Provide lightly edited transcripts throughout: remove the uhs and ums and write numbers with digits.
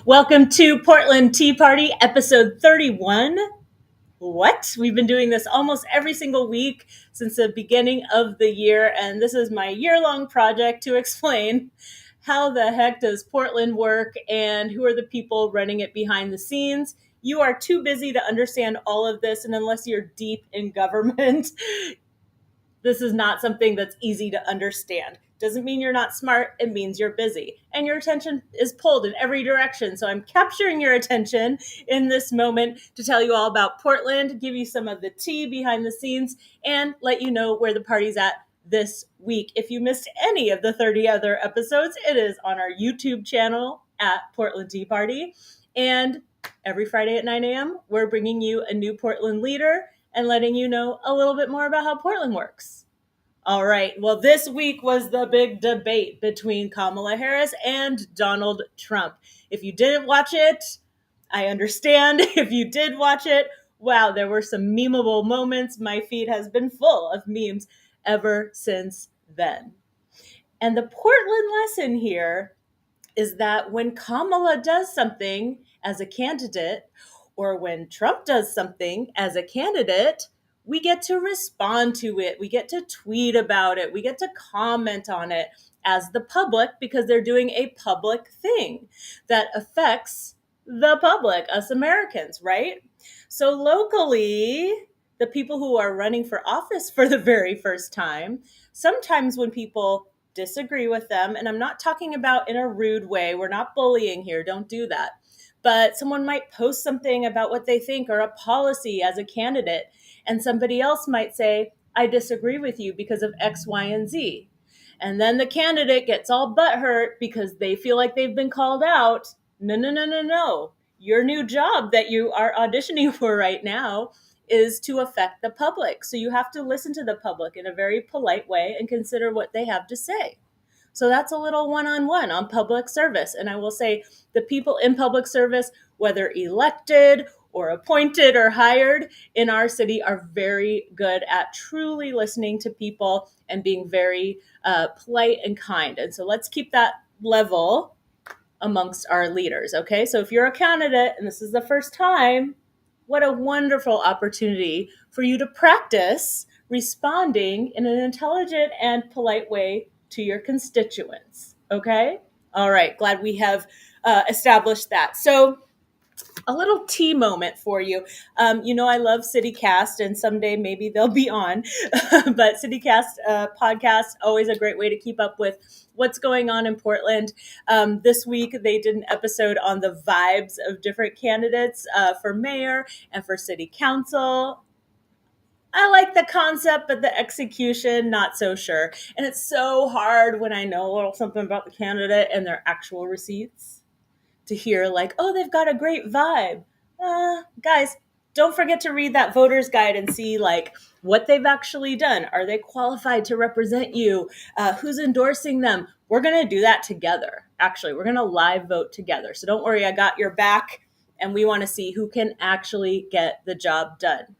Welcome to Portland Tea Party, episode 31. What? We've been doing this almost every single week since the beginning of the year, and this is my year-long project to explain how the heck does Portland work and who are the people running it behind the scenes. You are too busy to understand all of this, and unless you're deep in government, this is not something that's easy to understand. Doesn't mean you're not smart, it means you're busy. And your attention is pulled in every direction. So I'm capturing your attention in this moment to tell you all about Portland, give you some of the tea behind the scenes, and let you know where the party's at this week. If you missed any of the 30 other episodes, it is on our YouTube channel at Portland Tea Party. And every Friday at 9 a.m., we're bringing you a new Portland leader and letting you know a little bit more about how Portland works. All right. Well, this week was the big debate between Kamala Harris and Donald Trump. If you didn't watch it, I understand. If you did watch it, wow, there were some memeable moments. My feed has been full of memes ever since then. And the Portland lesson here is that when Kamala does something as a candidate, or when Trump does something as a candidate, we get to respond to it. We get to tweet about it. We get to comment on it as the public because they're doing a public thing that affects the public, us Americans, right? So locally, the people who are running for office for the very first time, sometimes when people disagree with them, and I'm not talking about in a rude way, we're not bullying here, don't do that. But someone might post something about what they think or a policy as a candidate, and somebody else might say, I disagree with you because of X, Y, and Z. And then the candidate gets all butthurt because they feel like they've been called out. No. Your new job that you are auditioning for right now is to affect the public. So you have to listen to the public in a very polite way and consider what they have to say. So that's a little one-on-one on public service. And I will say the people in public service, whether elected or appointed or hired in our city, are very good at truly listening to people and being very polite and kind. And so let's keep that level amongst our leaders, okay? So if you're a candidate and this is the first time, what a wonderful opportunity for you to practice responding in an intelligent and polite way to your constituents, okay? All right, glad we have established that. So a little tea moment for you. I love CityCast, and someday maybe they'll be on. But CityCast podcast, always a great way to keep up with what's going on in Portland. This week, they did an episode on the vibes of different candidates for mayor and for city council. I like the concept, but the execution, not so sure. And it's so hard when I know a little something about the candidate and their actual receipts to hear like, oh, they've got a great vibe. Guys, don't forget to read that voter's guide and see like what they've actually done. Are they qualified to represent you? Who's endorsing them? We're going to do that together. Actually, we're going to live vote together. So don't worry, I got your back. And we want to see who can actually get the job done.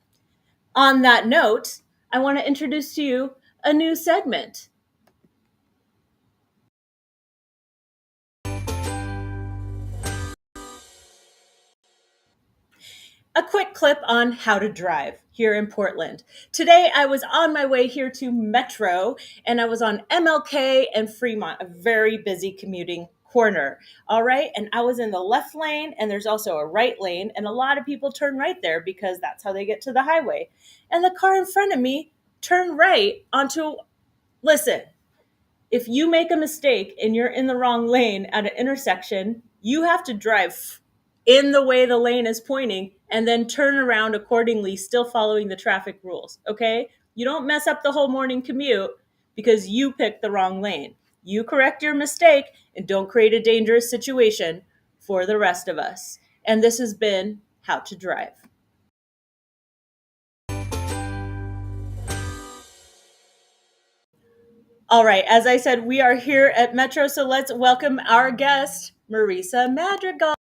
On that note, I want to introduce to you a new segment. A quick clip on how to drive here in Portland. Today, I was on my way here to Metro, and I was on MLK and Fremont, a very busy commuting corner. All right. And I was in the left lane, and there's also a right lane. And a lot of people turn right there because that's how they get to the highway. And the car in front of me turned right onto, listen, if you make a mistake and you're in the wrong lane at an intersection, you have to drive in the way the lane is pointing and then turn around accordingly, still following the traffic rules. Okay. You don't mess up the whole morning commute because you picked the wrong lane. You correct your mistake and don't create a dangerous situation for the rest of us. And this has been How to Drive. All right, as I said, we are here at Metro, so let's welcome our guest, Marissa Madrigal.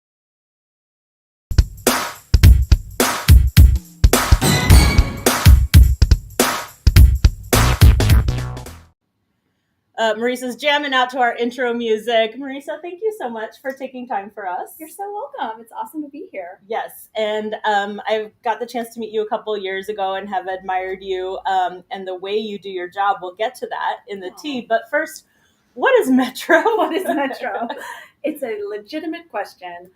Marissa's jamming out to our intro music. Marissa, thank you so much for taking time for us. You're so welcome. It's awesome to be here. Yes, and I've got the chance to meet you a couple of years ago and have admired you and the way you do your job. We'll get to that in the tea. But first, what is Metro? What is Metro? It's a legitimate question.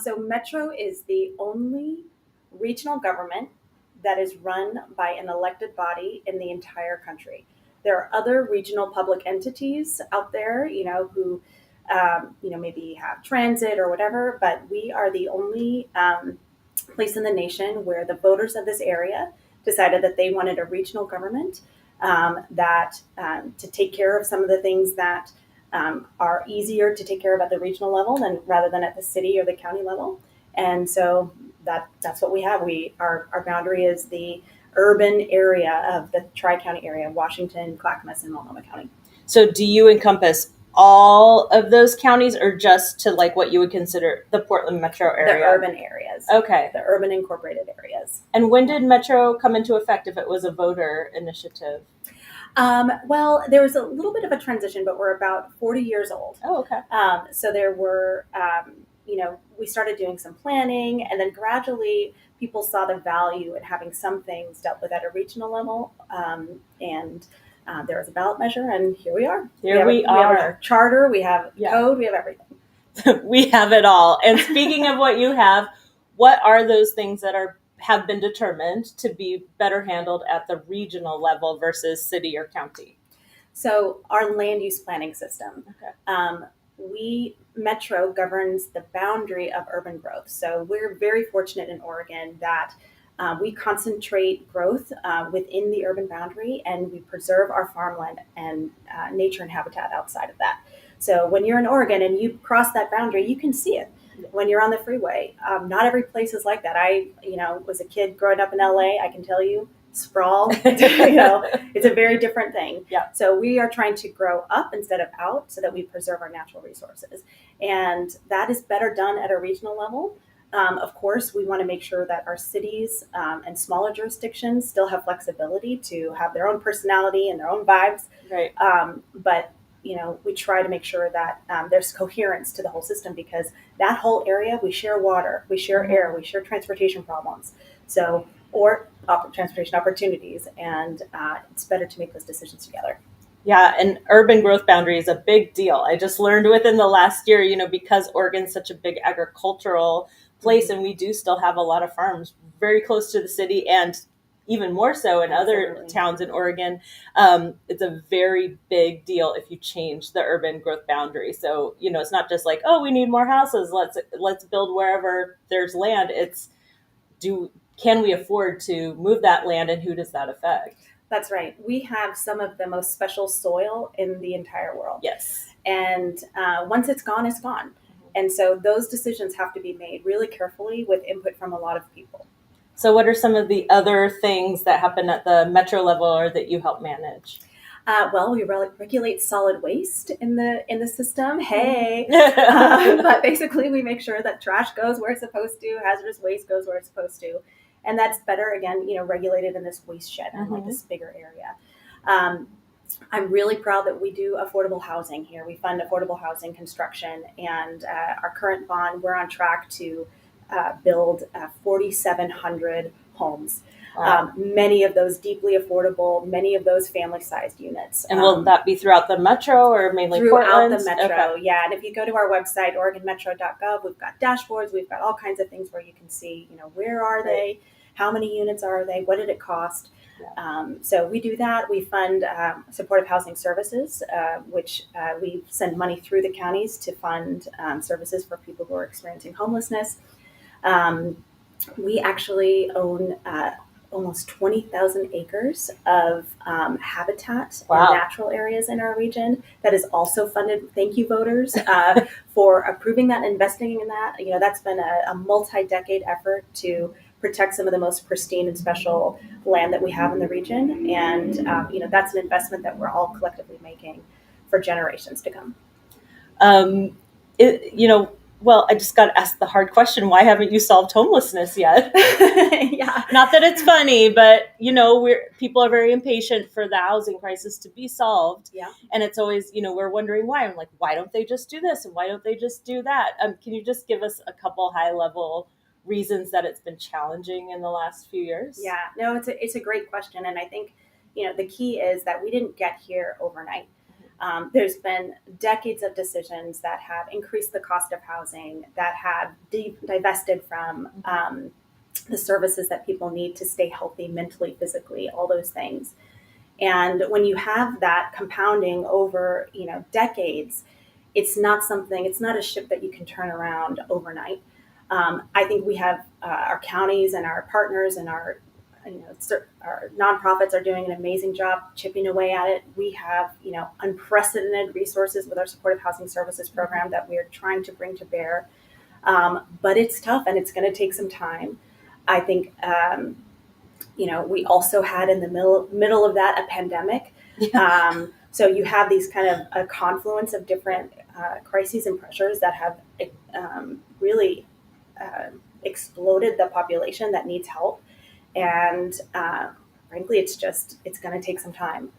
So Metro is the only regional government that is run by an elected body in the entire country. There are other regional public entities out there, who, maybe have transit or whatever, but we are the only place in the nation where the voters of this area decided that they wanted a regional government to take care of some of the things that are easier to take care of at the regional level rather than at the city or the county level. And so that's what we have. Our boundary is the urban area of the Tri-County area, Washington, Clackamas, and Multnomah County. So do you encompass all of those counties or just to like what you would consider the Portland metro area? The urban areas. Okay. The urban incorporated areas. And when did Metro come into effect if it was a voter initiative? Well, there was a little bit of a transition, but we're about 40 years old. Oh, okay. So there were, we started doing some planning, and then gradually people saw the value in having some things dealt with at a regional level. And there was a ballot measure, and here we are. We have a charter, we have code, we have everything. We have it all. And speaking of what you have, what are those things that have been determined to be better handled at the regional level versus city or county? So our land use planning system. Okay. Metro governs the boundary of urban growth. So we're very fortunate in Oregon that we concentrate growth within the urban boundary, and we preserve our farmland and nature and habitat outside of that. So when you're in Oregon and you cross that boundary, you can see it. When you're on the freeway, not every place is like that. I, was a kid growing up in LA. I can tell you, sprawl, it's a very different thing. Yeah. So we are trying to grow up instead of out so that we preserve our natural resources. And that is better done at a regional level. Of course, we want to make sure that our cities and smaller jurisdictions still have flexibility to have their own personality and their own vibes. Right. But we try to make sure that there's coherence to the whole system, because that whole area, we share water, we share air, we share transportation problems, or transportation opportunities, and it's better to make those decisions together. Yeah, and urban growth boundary is a big deal. I just learned within the last year, because Oregon's such a big agricultural place, and we do still have a lot of farms very close to the city, and even more so in other towns in Oregon. It's a very big deal if you change the urban growth boundary. So, it's not just like, oh, we need more houses, let's build wherever there's land. It's can we afford to move that land, and who does that affect? That's right. We have some of the most special soil in the entire world. Yes. And once it's gone, it's gone. Mm-hmm. And so those decisions have to be made really carefully with input from a lot of people. So what are some of the other things that happen at the metro level or that you help manage? Well, we regulate solid waste in the system. Hey, but basically we make sure that trash goes where it's supposed to, hazardous waste goes where it's supposed to, and that's better again, regulated in this waste shed in like this bigger area. I'm really proud that we do affordable housing here. We fund affordable housing construction, and our current bond, we're on track to build 4,700 homes. Wow. Many of those deeply affordable, many of those family-sized units. And will that be throughout the metro or mainly throughout Portland? The metro? Okay. Yeah. And if you go to our website, OregonMetro.gov, we've got dashboards, we've got all kinds of things where you can see, where are they, how many units are they, what did it cost? Yeah. So we do that. We fund supportive housing services, which we send money through the counties to fund services for people who are experiencing homelessness. We actually own almost 20,000 acres of habitat and natural areas in our region that is also funded. Thank you, voters, for approving that and investing in that. That's been a multi-decade effort to protect some of the most pristine and special land that we have in the region. And, that's an investment that we're all collectively making for generations to come. Well, I just got asked the hard question. Why haven't you solved homelessness yet? Yeah. Not that it's funny, but people are very impatient for the housing crisis to be solved. Yeah. And it's always, we're wondering why. I'm like, why don't they just do this? And why don't they just do that? Can you just give us a couple high level reasons that it's been challenging in the last few years? Yeah, no, it's a great question. And I think, the key is that we didn't get here overnight. There's been decades of decisions that have increased the cost of housing, that have divested from the services that people need to stay healthy mentally, physically, all those things. And when you have that compounding over, decades, it's not a ship that you can turn around overnight. I think we have our counties and our partners and our nonprofits are doing an amazing job chipping away at it. We have, unprecedented resources with our supportive housing services program that we're trying to bring to bear. But it's tough and it's going to take some time. I think, we also had in the middle of that a pandemic. Yeah. So you have these kind of a confluence of different crises and pressures that have really exploded the population that needs help. And frankly, it's going to take some time.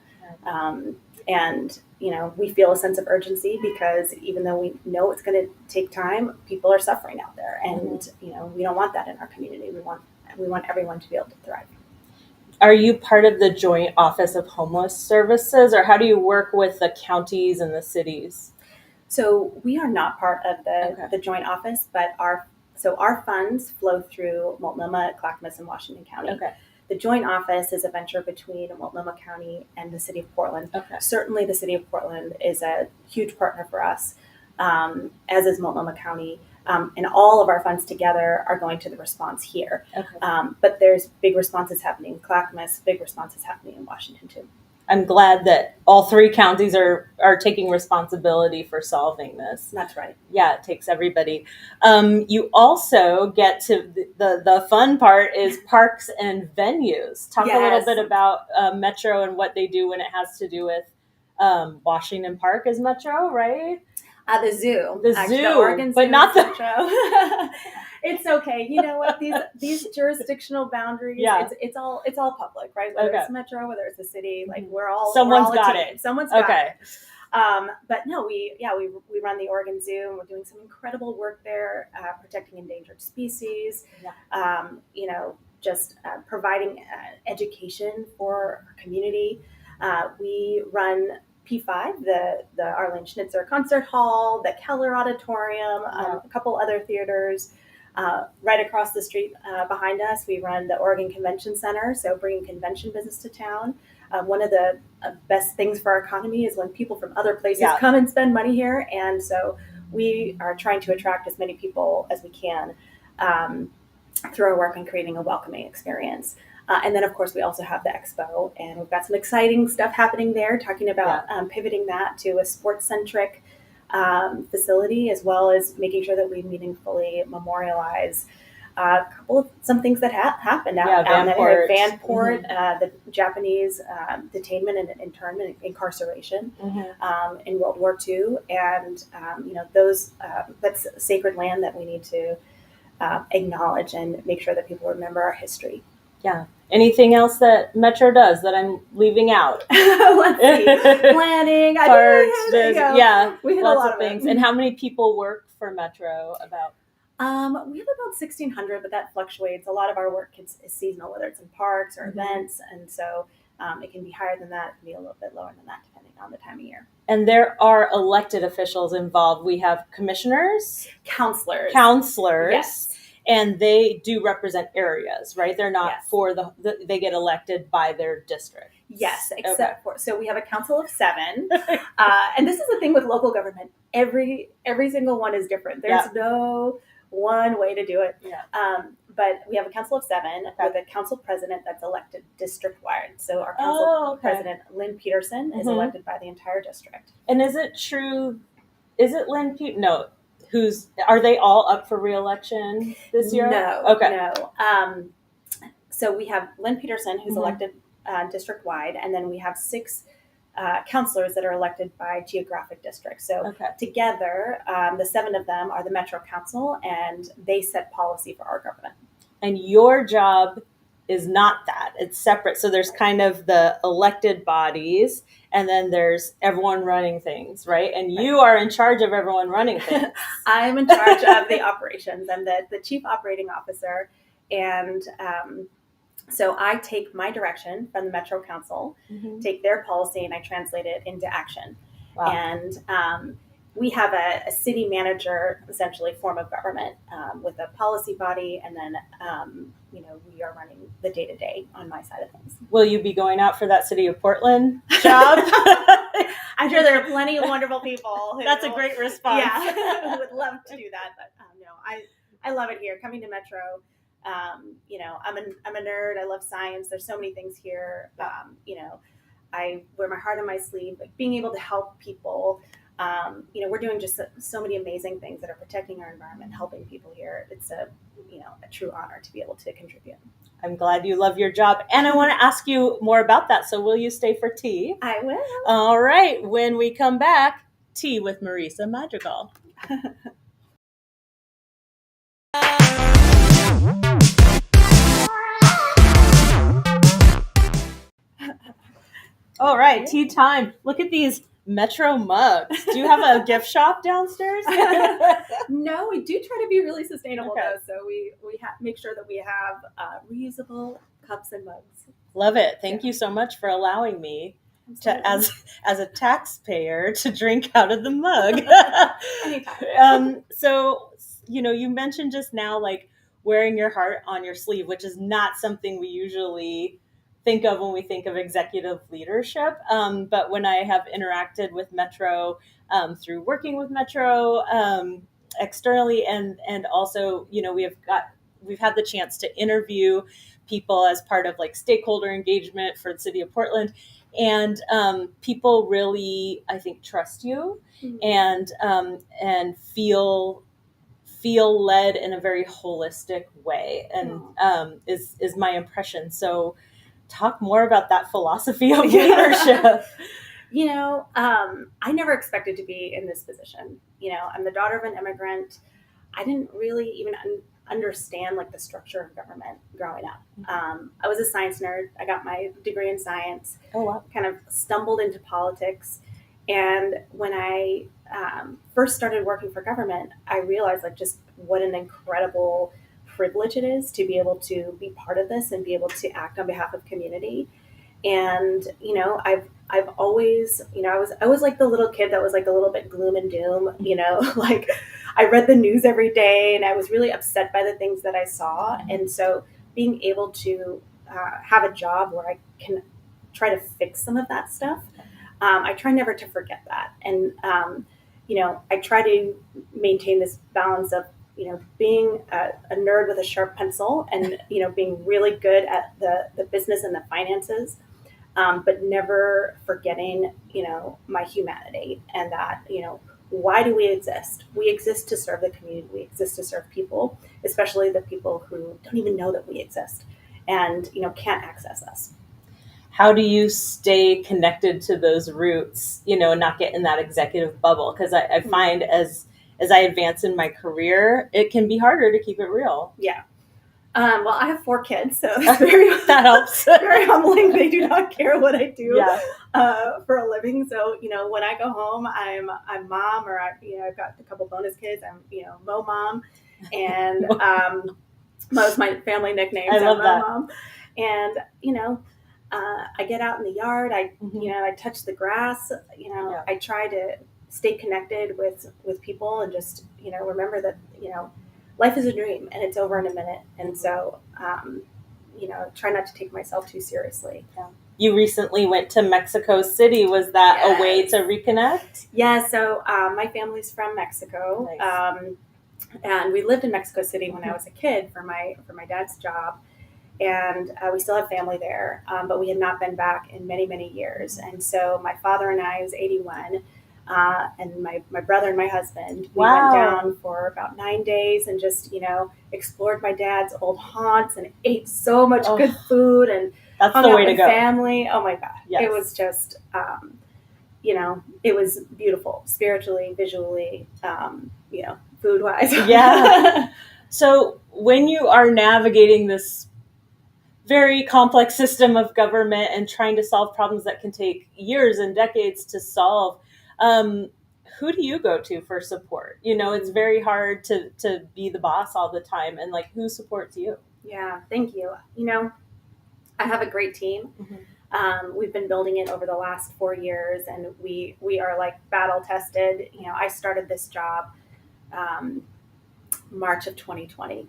And, we feel a sense of urgency because even though we know it's going to take time, people are suffering out there. And, we don't want that in our community. We want everyone to be able to thrive. Are you part of the Joint Office of Homeless Services, or how do you work with the counties and the cities? So we are not part of the Joint Office, but our funds flow through Multnomah, Clackamas, and Washington County. Okay. The Joint Office is a venture between Multnomah County and the City of Portland. Okay. Certainly the City of Portland is a huge partner for us, as is Multnomah County. And all of our funds together are going to the response here. Okay. But there's big responses happening in Clackamas, big responses happening in Washington too. I'm glad that all three counties are taking responsibility for solving this. That's right. Yeah, it takes everybody. You also get to the fun part is parks and venues. Talk a little bit about Metro and what they do when it has to do with Washington Park is Metro, right? The zoo. The Actually, zoo, the Oregon but Zoo not the Metro. It's okay. You know what? These jurisdictional boundaries. Yeah. It's all public, right? Whether it's Metro, whether it's the city, like someone's got it. Someone's got it. But no, we run the Oregon Zoo, and we're doing some incredible work there, protecting endangered species. Yeah. Just providing education for our community. We run P5, the Arlene Schnitzer Concert Hall, the Keller Auditorium, a couple other theaters. Right across the street behind us, we run the Oregon Convention Center, so bringing convention business to town. One of the best things for our economy is when people from other places come and spend money here, and so we are trying to attract as many people as we can through our work on creating a welcoming experience. And then, of course, we also have the expo, and we've got some exciting stuff happening there, talking about pivoting that to a sports-centric facility, as well as making sure that we meaningfully memorialize some things that happened out there. Vanport, the Japanese detainment and internment, incarceration in World War II, and that's sacred land that we need to acknowledge and make sure that people remember our history. Yeah. Anything else that Metro does that I'm leaving out? Let's see. Planning. Parks, we hit lots a lot of things. And how many people work for Metro? About? We have about 1,600, but that fluctuates. A lot of our work is seasonal, whether it's in parks or events, and so it can be higher than that. It can be a little bit lower than that, depending on the time of year. And there are elected officials involved. We have commissioners, counselors, yes. And they do represent areas, right? They're not they get elected by their district. Yes, except for, so we have a council of 7. And this is the thing with local government. Every single one is different. There's no one way to do it. Yeah. But we have a council of 7 with a council president that's elected district-wide. So our council president, Lynn Peterson, is elected by the entire district. And is it Lynn Peterson? No. Are they all up for re-election this year? No. Okay. No. So we have Lynn Peterson, who's elected district-wide, and then we have 6 counselors that are elected by geographic district. So together, the 7 of them are the Metro Council, and they set policy for our government. And your job is not that. It's separate. So there's kind of the elected bodies, and then there's everyone running things, right? And you are in charge of everyone running things. I'm in charge of the operations. I'm the chief operating officer. And so I take my direction from the Metro Council, take their policy, and I translate it into action. Wow. And we have a city manager, essentially, form of government with a policy body, and then we are running the day-to-day on my side of things. Will you be going out for that City of Portland job? I'm sure there are plenty of wonderful people. That's a great response. Yeah, would love to do that, but no, I love it here. Coming to Metro, I'm a nerd. I love science. There's so many things here. I wear my heart on my sleeve. Like being able to help people. We're doing just so many amazing things that are protecting our environment, helping people here. It's a true honor to be able to contribute. I'm glad you love your job. And I want to ask you more about that. So will you stay for tea? I will. All right. When we come back, tea with Marissa Madrigal. All right. Tea time. Look at these Metro mugs. Do you have a gift shop downstairs? No, we do try to be really sustainable though. So we make sure that we have reusable cups and mugs. Love it. Thank you so much for allowing me to, as a taxpayer, to drink out of the mug. Anytime. So, you mentioned just now, like wearing your heart on your sleeve, which is not something we usually think of when we think of executive leadership. But when I have interacted with Metro through working with Metro externally, and also, we've had the chance to interview people as part of like stakeholder engagement for the City of Portland, and people really, I think, trust you and feel led in a very holistic way, and is my impression. So talk more about that philosophy of leadership. I never expected to be in this position. I'm the daughter of an immigrant. I didn't really even understand like the structure of government growing up. I was a science nerd. I got my degree in science. Oh, wow. Kind of stumbled into politics. And when I first started working for government, I realized like just what an incredible privilege it is to be able to be part of this and be able to act on behalf of community. And I've always I was like the little kid that was like a little bit gloom and doom. Like I read the news every day and I was really upset by the things that I saw. And so being able to have a job where I can try to fix some of that stuff, I try never to forget that. And I try to maintain this balance of being a nerd with a sharp pencil and, being really good at the business and the finances, but never forgetting, my humanity and that, why do we exist? We exist to serve the community. We exist to serve people, especially the people who don't even know that we exist and, can't access us. How do you stay connected to those roots, and not get in that executive bubble? Because I find as I advance in my career, it can be harder to keep it real. Yeah. Well, I have 4 kids, so it's very that helps. Very humbling. They do not care what I do for a living. So when I go home, I'm mom, or I've got a couple bonus kids. I'm Mo Mom, and Mo's my family nickname. I love that. Mom, and I get out in the yard. I I touch the grass. I try to stay connected with people and just, remember that, life is a dream and it's over in a minute. And so, try not to take myself too seriously. Yeah. You recently went to Mexico City. Was that a way to reconnect? Yeah. So, my family's from Mexico. Nice. And we lived in Mexico City when I was a kid for my dad's job. And we still have family there, but we had not been back in many, many years. And so my father and I was 81. And my brother and my husband, we went down for about 9 days and just, explored my dad's old haunts and ate so much good food. And That's hung the out way to with go. family. Oh my God. Yes. It was just, it was beautiful spiritually, visually, food wise. Yeah. So when you are navigating this very complex system of government and trying to solve problems that can take years and decades to solve, who do you go to for support? It's very hard to be the boss all the time, and like, who supports you? Yeah, thank you. I have a great team. We've been building it over the last 4 years, and we are like battle tested. I started this job March 9th, 2020.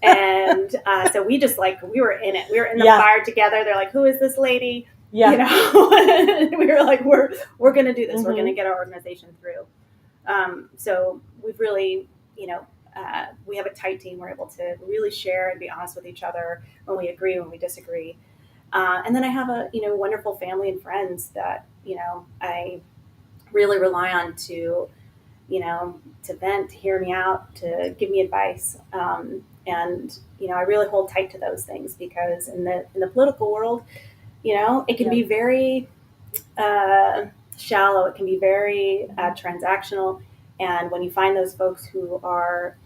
And so we just we were in it. We were in the fire together. They're like, who is this lady? Yeah. We were like, we're going to do this. We're going to get our organization through. So we've really, we have a tight team. We're able to really share and be honest with each other when we agree, when we disagree. And then I have a, wonderful family and friends that, I really rely on to vent, to hear me out, to give me advice. And I really hold tight to those things, because in the political world, it can be very shallow. It can be very transactional. And when you find those folks who are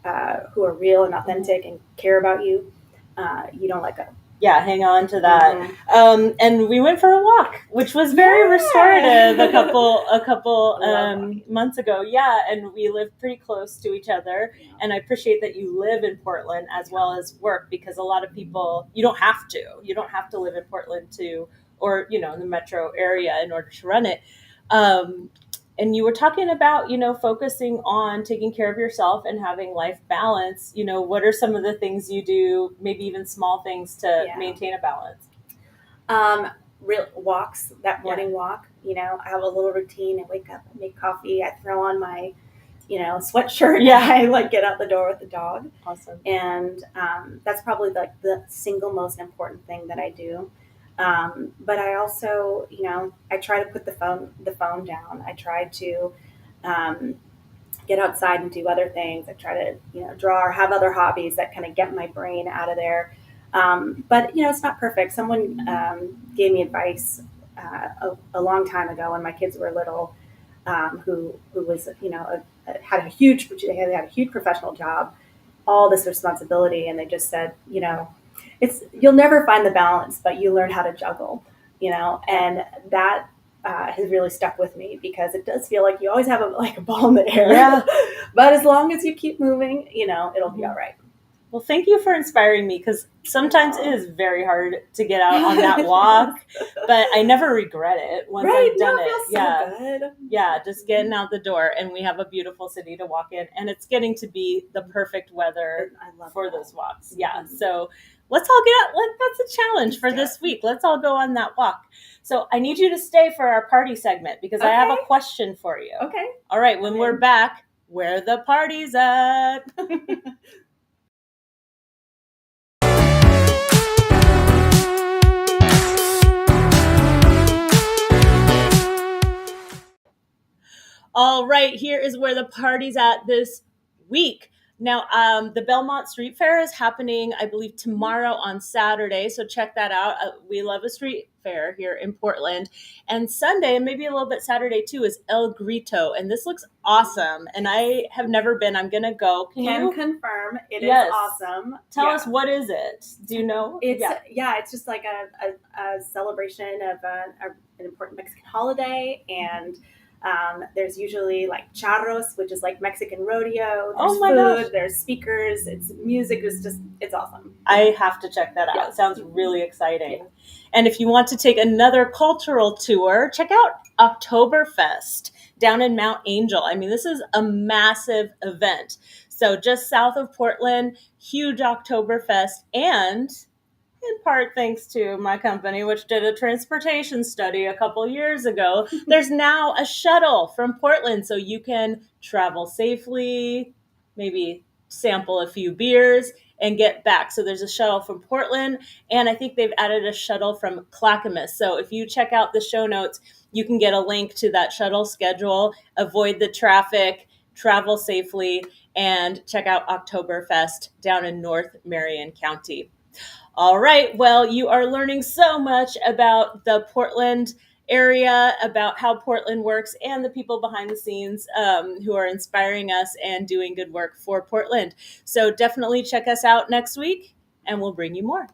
real and authentic and care about you, you don't let go. Yeah, hang on to that. And we went for a walk, which was very restorative a couple months ago. Yeah, and we live pretty close to each other. And I appreciate that you live in Portland as well as work, because a lot of people, you don't have to live in Portland or in the metro area in order to run it. And you were talking about, focusing on taking care of yourself and having life balance. What are some of the things you do, maybe even small things to maintain a balance? Real walks, that morning walk. I have a little routine. I wake up, I make coffee, I throw on my, sweatshirt. Yeah. I get out the door with the dog. Awesome. And that's probably the single most important thing that I do. But I also, I try to put the phone down. I try to get outside and do other things. I try to, draw or have other hobbies that kind of get my brain out of there. But, it's not perfect. Someone gave me advice a long time ago when my kids were little, who was, had a huge professional job, all this responsibility. And they just said, you'll never find the balance, but you learn how to juggle, and that has really stuck with me, because it does feel like you always have a ball in the air. Yeah. But as long as you keep moving, it'll be all right. Well, thank you for inspiring me, because sometimes it is very hard to get out on that walk, but I never regret it once I've done it. So good. Yeah, just getting out the door, and we have a beautiful city to walk in, and it's getting to be the perfect weather for those walks. Yeah, so let's all get out. That's a challenge for this week. Let's all go on that walk. So I need you to stay for our party segment, because I have a question for you. Okay. All right, when we're back, where the party's at? All right, here is where the party's at this week. Now, the Belmont Street Fair is happening, I believe, tomorrow on Saturday, so check that out. We love a street fair here in Portland. And Sunday, and maybe a little bit Saturday too, is El Grito, and this looks awesome. And I have never been. I'm going to go. Can you confirm it is awesome. Tell us, what is it? Do you know? It's just like a celebration of an important Mexican holiday, and there's usually like charros, which is like Mexican rodeo. There's food, there's speakers, it's music. It's awesome. I have to check that out. Yeah. It sounds really exciting. Yeah. And if you want to take another cultural tour, check out Oktoberfest down in Mount Angel. I mean, this is a massive event. So just south of Portland, huge Oktoberfest, and in part thanks to my company, which did a transportation study a couple years ago, there's now a shuttle from Portland, so you can travel safely, maybe sample a few beers, and get back. So there's a shuttle from Portland, and I think they've added a shuttle from Clackamas. So if you check out the show notes, you can get a link to that shuttle schedule, avoid the traffic, travel safely, and check out Oktoberfest down in North Marion County. All right. Well, you are learning so much about the Portland area, about how Portland works, and the people behind the scenes who are inspiring us and doing good work for Portland. So definitely check us out next week, and we'll bring you more.